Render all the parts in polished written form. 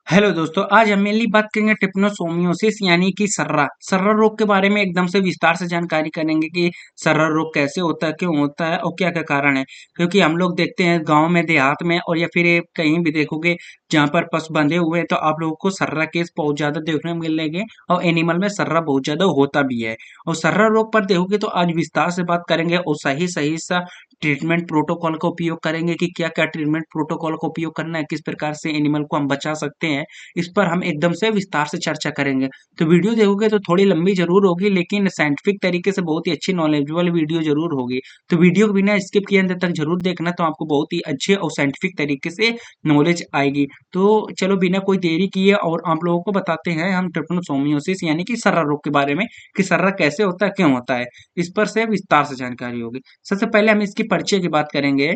Hello दोस्तों, आज हम मेनली बात करेंगे ट्रिपनोसोमियोसिस यानी कि सर्रा सर्रा रोग के बारे में एकदम से विस्तार से जानकारी करेंगे कि सर्रा रोग कैसे होता है, क्यों होता है और क्या क्या कारण है। क्योंकि हम लोग देखते हैं गांव में, देहात में और या फिर ये कहीं भी देखोगे जहाँ पर पशु बंधे हुए हैं तो आप लोगों को सर्रा केस बहुत ज्यादा देखने को मिलेंगे। और एनिमल में सर्रा बहुत ज्यादा होता भी है। और सर्रा रोग पर देखोगे तो आज विस्तार से बात करेंगे और सही सही सा ट्रीटमेंट प्रोटोकॉल का उपयोग करेंगे कि क्या क्या ट्रीटमेंट प्रोटोकॉल का उपयोग करना है, किस प्रकार से एनिमल को हम बचा सकते हैं। इस पर हम एकदम से विस्तार से चर्चा करेंगे। तो वीडियो देखोगे तो थोड़ी लंबी जरूर होगी, लेकिन साइंटिफिक तरीके से बहुत ही अच्छी नॉलेजेबल वीडियो जरूर होगी। तो वीडियो को बिना स्किप किए अंत तक जरूर देखना, तो आपको बहुत ही अच्छे और साइंटिफिक तरीके से नॉलेज आएगी। तो चलो बिना कोई देरी किए और आप लोगों को बताते हैं हम ट्रिपनोसोमियोसिस यानी कि सर्रा रोग के बारे में, कि सर्रा कैसे होता है, क्यों होता है। इस पर से विस्तार से जानकारी होगी। सबसे पहले हम इसकी परिचय की बात करेंगे।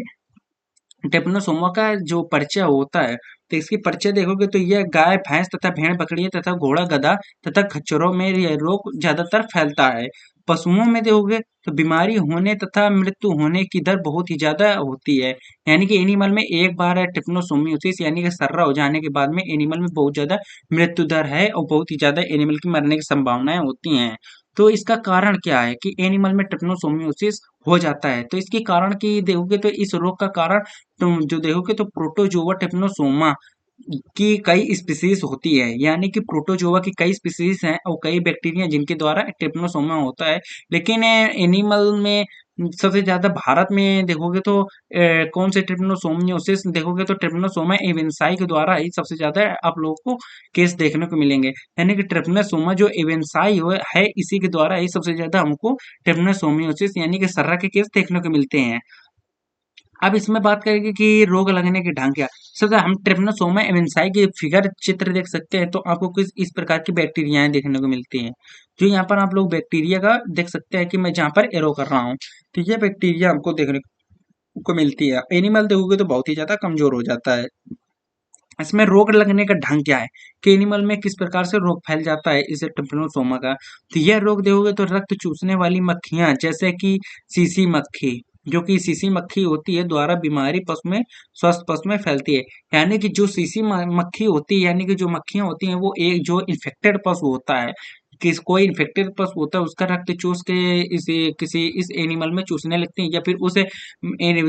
टेप्नोसोमा का जो परिचय होता है, तो इसकी परिचय देखोगे तो यह गाय, भैंस तथा भेड़ बकरियां तथा घोड़ा, गधा तथा खच्चरों में यह रोग ज्यादातर फैलता है। पशुओं में देखोगे तो बीमारी होने तथा मृत्यु होने की दर बहुत ही ज्यादा होती है। यानी कि एनिमल में एक बार है टिप्नोसोमियोसिस यानी कि सर्रा हो जाने के बाद में एनिमल में बहुत ज्यादा मृत्यु दर है और बहुत ही ज्यादा एनिमल की मरने की संभावनाएं होती हैं। तो इसका कारण क्या है कि एनिमल में टिप्नोसोमियोसिस हो जाता है। तो इसके कारण की देखोगे तो इस रोग का कारण तुम जो देखोगे तो प्रोटोजोआ टेप्नोसोमा की कई स्पीसीज होती है। यानी कि प्रोटोजोआ की कई स्पीसीज हैं और कई बैक्टीरिया जिनके द्वारा टेप्नोसोमा होता है। लेकिन एनिमल में सबसे ज्यादा भारत में देखोगे तो कौन से ट्रिप्नोसोमियोसिस देखोगे तो ट्रिप्नोसोमा एविन्साई के द्वारा ही सबसे ज्यादा आप लोगों को केस देखने को मिलेंगे। यानी कि ट्रिप्नोसोमा जो एविन्साई है इसी के द्वारा ही सबसे ज्यादा हमको ट्रिप्नोसोमियोसिस यानी कि सर्रा के केस देखने को मिलते हैं। अब इसमें बात करेंगे कि रोग लगने के ढंग क्या। सबसे हम ट्रिप्नोसोमा एविन्साई की फिगर चित्र देख सकते हैं तो आपको कुछ इस प्रकार की बैक्टीरियाएं देखने को मिलती हैं। जो यहाँ पर आप लोग बैक्टीरिया का देख सकते हैं कि मैं जहाँ पर एरो कर रहा हूँ, तो ये बैक्टीरिया हमको देखने को मिलती है। एनिमल देखोगे तो बहुत ही ज्यादा कमजोर हो जाता है। इसमें रोग लगने का ढंग क्या है कि एनिमल में किस प्रकार से रोग फैल जाता है इस ट्रिप्नोसोमा का। तो यह रोग देखोगे तो रक्त चूसने वाली मक्खियां जैसे कि सीसी मक्खी, जो कि सीसी मक्खी होती है, द्वारा बीमारी पशु में, स्वस्थ पशु में फैलती है। यानी कि जो सीसी मक्खी होती है यानी कि जो मक्खियां होती हैं वो एक जो इन्फेक्टेड पशु होता है, किस कोई इन्फेक्टेड पशु होता है उसका रक्त चूस के इसे किसी इस एनिमल में चूसने लगती है, या फिर उसे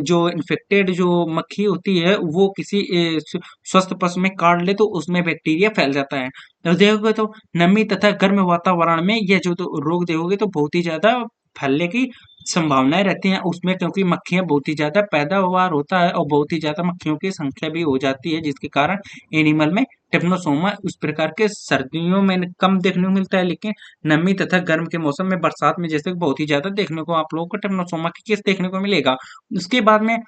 जो इन्फेक्टेड जो मक्खी होती है वो किसी स्वस्थ पशु में काट ले तो उसमें बैक्टीरिया फैल जाता है। तो देखोगे तो नमी तथा गर्म वातावरण में यह जो तो रोग देखोगे तो बहुत ही ज्यादा फैलने की संभावनाएं रहती हैं उसमें, क्योंकि मक्खियां बहुत ही ज्यादा पैदावार होता है और बहुत ही ज्यादा मक्खियों की संख्या भी हो जाती है, जिसके कारण एनिमल में टेप्नोसोमा उस प्रकार के सर्दियों में कम देखने को मिलता है, लेकिन नमी तथा गर्म के मौसम में, बरसात में जैसे बहुत ही ज्यादा देखने को आप लोगों को टेप्नोसोमा की केस देखने को मिलेगा। उसके बाद में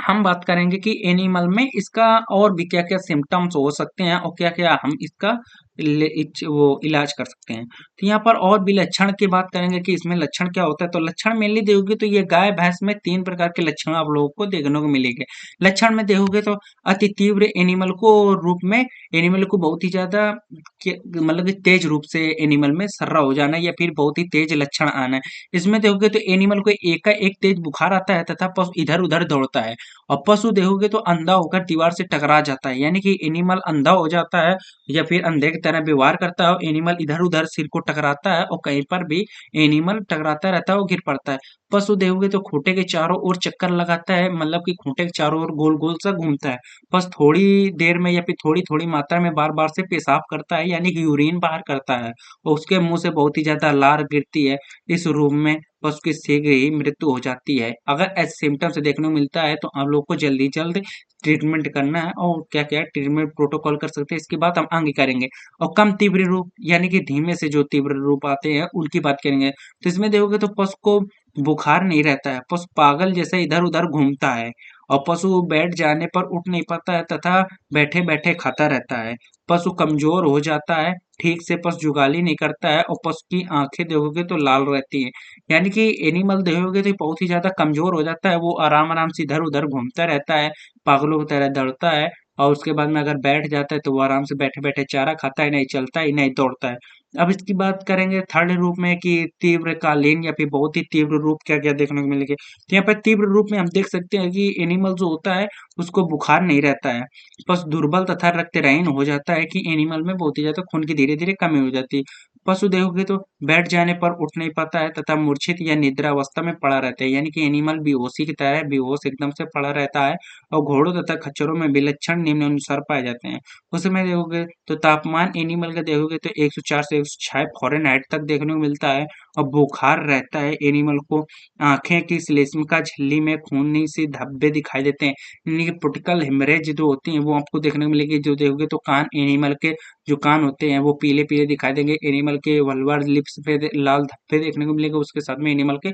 हम बात करेंगे कि एनिमल में इसका और भी क्या क्या सिम्टम्स हो सकते हैं और क्या क्या हम इसका वो इलाज कर सकते हैं। तो यहाँ पर और भी लक्षण की बात करेंगे कि इसमें लक्षण क्या होता है। तो लक्षण मेनली देखोगे तो ये गाय भैंस में तीन प्रकार के लक्षण आप लोगों को देखने को मिलेंगे। लक्षण में देखोगे तो अति तीव्र एनिमल को रूप में, एनिमल को बहुत ही ज्यादा मतलब कि तेज रूप से एनिमल में सर्रा हो जाना या फिर बहुत ही तेज लक्षण आना है। इसमें देखोगे तो एनिमल को एक तेज बुखार आता है तथा पशु इधर उधर दौड़ता है। और पशु देखोगे तो अंधा होकर दीवार से टकरा जाता है, यानी कि एनिमल अंधा हो जाता है या फिर अंधे की तरह व्यवहार करता है और एनिमल इधर उधर सिर को टकराता है और कहीं पर भी एनिमल टकराता रहता है और गिर पड़ता है। पशु देखोगे तो खूंटे के चारों ओर चक्कर लगाता है, मतलब कि खूंटे के चारों ओर गोल गोल सा घूमता है। बस थोड़ी देर में या फिर थोड़ी थोड़ी मात्रा में बार बार से पेशाब करता है, यानी कि यूरिन बाहर करता है और उसके मुंह से बहुत ही ज्यादा लार गिरती है। इस रूप में बस उसकी शीघ्र ही मृत्यु हो जाती है। अगर ऐसे सिम्टम्स देखने को मिलता है तो आप लोग को जल्दी जल्द ट्रीटमेंट करना है और क्या क्या ट्रीटमेंट प्रोटोकॉल कर सकते हैं इसकी बात हम आगे करेंगे। और कम तीव्र रूप यानी कि धीमे से जो तीव्र रूप आते हैं उनकी बात करेंगे। तो इसमें देखोगे तो पशु को बुखार नहीं रहता है, पशु पागल जैसे इधर उधर घूमता है और पशु बैठ जाने पर उठ नहीं पाता है तथा बैठे बैठे खाता रहता है। पशु कमजोर हो जाता है, ठीक से पशु जुगाली नहीं करता है और पशु की आंखें देखोगे तो लाल रहती हैं। यानी कि एनिमल देखोगे तो बहुत ही ज्यादा कमजोर हो जाता है, वो आराम आराम से इधर उधर घूमता रहता है, पागलों की तरह दौड़ता है। और उसके बाद में अगर बैठ जाता है तो वो आराम से बैठे बैठे चारा खाता है, नहीं चलता है नहीं दौड़ता है। अब इसकी बात करेंगे थर्ड रूप में कि तीव्रकालीन या फिर बहुत ही तीव्र रूप क्या-क्या देखने को मिलेंगे। तो यहाँ पे तीव्र रूप में हम देख सकते हैं कि एनिमल जो होता है उसको बुखार नहीं रहता है, बस दुर्बल तथा रक्तहीन हो जाता है कि एनिमल में बहुत ही ज़्यादा खून की धीरे-धीरे कमी हो जाती है। पशु देखोगे तो बैठ जाने पर उठ नहीं पाता है तथा मूर्छित या निद्रावस्था में पड़ा रहता है, यानी कि एनिमल बेहोशी की तरह बेहोश एकदम से पड़ा रहता है और घोड़ों तथा खच्चरों में विलक्षण निम्नानुसार पाए जाते हैं। उस समय देखोगे तो तापमान एनिमल का देखोगे तो 104 से 106 फ़ारेनहाइट तक देखने को मिलता है और बुखार रहता है एनिमल को। आँखें की श्लेष्मिका झिल्ली में खूनी से धब्बे दिखाई देते हैं, यानी कि पुटिकल हेमरेज जो होती हैं वो आपको देखने को मिलेगी। जो देखोगे तो कान एनिमल के जो कान होते हैं वो पीले-पीले दिखाई देंगे। एनिमल के वल्वर लिप्स पे लाल धब्बे देखने को मिलेंगे, उसके साथ में एनिमल के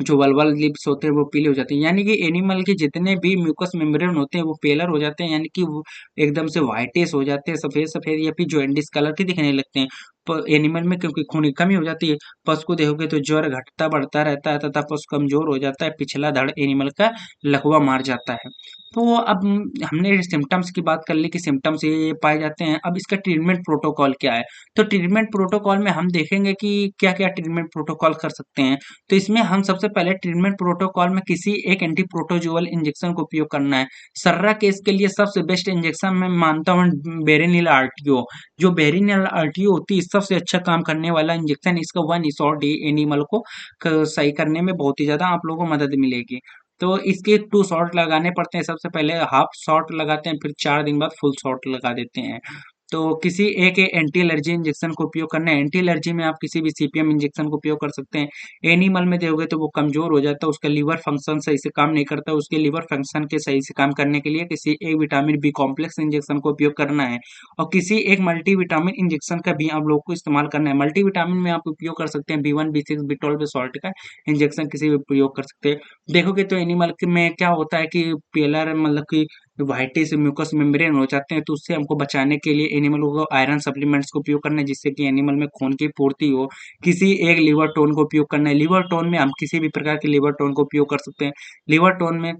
जो वल्वल लिप्स होते हैं वो पीले हो जाते हैं, यानी कि एनिमल के जितने भी म्यूकस मेम्ब्रेन होते हैं वो पेलर हो जाते हैं, यानी कि वो एकदम से व्हाइटिश हो जाते हैं, सफेद सफेद या फिर जॉन्डिस कलर के दिखने लगते हैं। एनिमल में क्योंकि खून की कमी हो जाती है, पशु को देखोगे तो ज्वर घटता बढ़ता रहता है तथा पशु कमजोर हो जाता है, पिछला धड़ एनिमल का लकवा मार जाता है। तो अब हमने सिम्टम्स की बात कर ली कि सिम्टम्स ये पाए जाते हैं। अब इसका ट्रीटमेंट प्रोटोकॉल क्या है? तो ट्रीटमेंट प्रोटोकॉल में हम देखेंगे कि क्या क्या ट्रीटमेंट प्रोटोकॉल कर सकते हैं। तो इसमें हम सबसे पहले ट्रीटमेंट प्रोटोकॉल में किसी एक एंटी प्रोटोजोअल इंजेक्शन का उपयोग करना है। सर्रा केस के लिए सबसे बेस्ट इंजेक्शन मैं मानता हूँ बेरिनिल आरटीओ। जो बेरिनिल आरटीओ होती है सबसे अच्छा काम करने वाला इंजेक्शन, इसका 1 शॉट एनिमल को सही करने में बहुत ही ज्यादा आप लोगों को मदद मिलेगी। तो इसके 2 शॉट लगाने पड़ते हैं, सबसे पहले हाफ शॉट लगाते हैं, फिर 4 दिन बाद फुल शॉट लगा देते हैं। तो किसी एक एंटी एलर्जी इंजेक्शन का उपयोग करना है। एंटी एलर्जी में आप किसी भी सीपीएम इंजेक्शन का उपयोग कर सकते हैं। एनिमल में देखोगे तो वो कमजोर हो जाता है, उसका लीवर फंक्शन सही से काम नहीं करता, उसके लीवर फंक्शन के सही से काम करने के लिए किसी एक विटामिन बी कॉम्प्लेक्स इंजेक्शन का उपयोग करना है और किसी एक मल्टीविटामिन इंजेक्शन का भी आप लोग को इस्तेमाल करना है। मल्टीविटामिन में आप उपयोग कर सकते हैं B1 B6 B12 B salt का इंजेक्शन किसी भी उपयोग कर सकते हैं। देखोगे तो एनिमल में क्या होता है कि पेलर मतलब कि व्हाइटिश म्यूकस मेम्ब्रेन हो जाते हैं, तो उससे हमको बचाने के लिए एनिमलों को आयरन सप्लीमेंट्स का उपयोग करना है जिससे कि एनिमल में खून की पूर्ति हो। किसी एक लिवर टोन का उपयोग करना है। लिवर टोन में हम किसी भी प्रकार के लिवर टोन का उपयोग कर सकते हैं। लिवर टोन में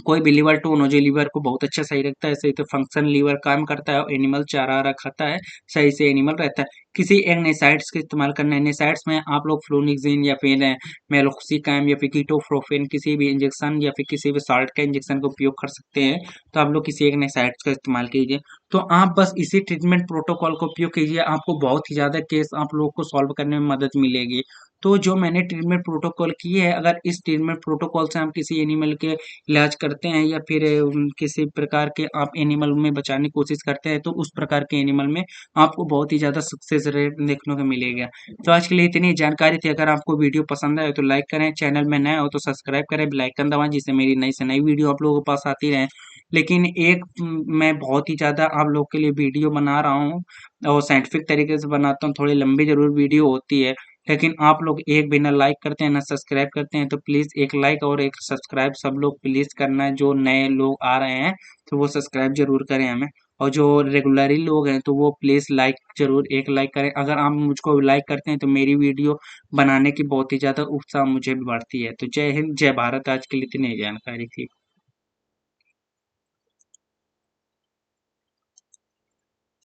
कोई भी लीवर टोन हो जो लीवर को बहुत अच्छा सही रखता है, सही तो फंक्शन लीवर काम करता है और एनिमल चारा खाता है, सही से एनिमल रहता है। किसी एक नेसाइड्स का इस्तेमाल करना है। नेसाइड्स में आप लोग फ्लोनिक्सिन या फिर मेलोक्सिकाम या फिर कीटोप्रोफेन किसी भी इंजेक्शन या फिर किसी भी साल्ट का इंजेक्शन का उपयोग कर सकते हैं। तो आप लोग किसी एक नेसाइड्स का इस्तेमाल कीजिए। तो आप बस इसी ट्रीटमेंट प्रोटोकॉल का उपयोग कीजिए, आपको बहुत ही ज़्यादा केस आप लोगों को सॉल्व करने में मदद मिलेगी। तो जो मैंने ट्रीटमेंट प्रोटोकॉल किए है, अगर इस ट्रीटमेंट प्रोटोकॉल से हम किसी एनिमल के इलाज करते हैं या फिर किसी प्रकार के आप एनिमल में बचाने की कोशिश करते हैं तो उस प्रकार के एनिमल में आपको बहुत ही ज़्यादा सक्सेस रेट देखने को मिलेगा। तो आज के लिए इतनी जानकारी थी। अगर आपको वीडियो पसंद आए तो लाइक करें, चैनल में नए हो तो सब्सक्राइब करें, बेल आइकन दबाएं जिससे मेरी नई से नई वीडियो आप लोगों के पास आती रहे। लेकिन एक मैं बहुत ही ज़्यादा आप लोग के लिए वीडियो बना रहा हूँ और साइंटिफिक तरीके से बनाता हूँ, थोड़ी लंबी ज़रूर वीडियो होती है। लेकिन आप लोग एक भी ना लाइक करते हैं ना सब्सक्राइब करते हैं, तो प्लीज़ एक लाइक और एक सब्सक्राइब सब लोग प्लीज़ करना है। जो नए लोग आ रहे हैं तो वो सब्सक्राइब जरूर करें हमें, और जो रेगुलरली लोग हैं तो वो प्लीज़ लाइक जरूर एक लाइक करें। अगर आप मुझको लाइक करते हैं तो मेरी वीडियो बनाने की बहुत ही ज़्यादा उत्साह मुझे भी बढ़ती है। तो जय हिंद, जय भारत। आज के लिए इतनी ही जानकारी थी।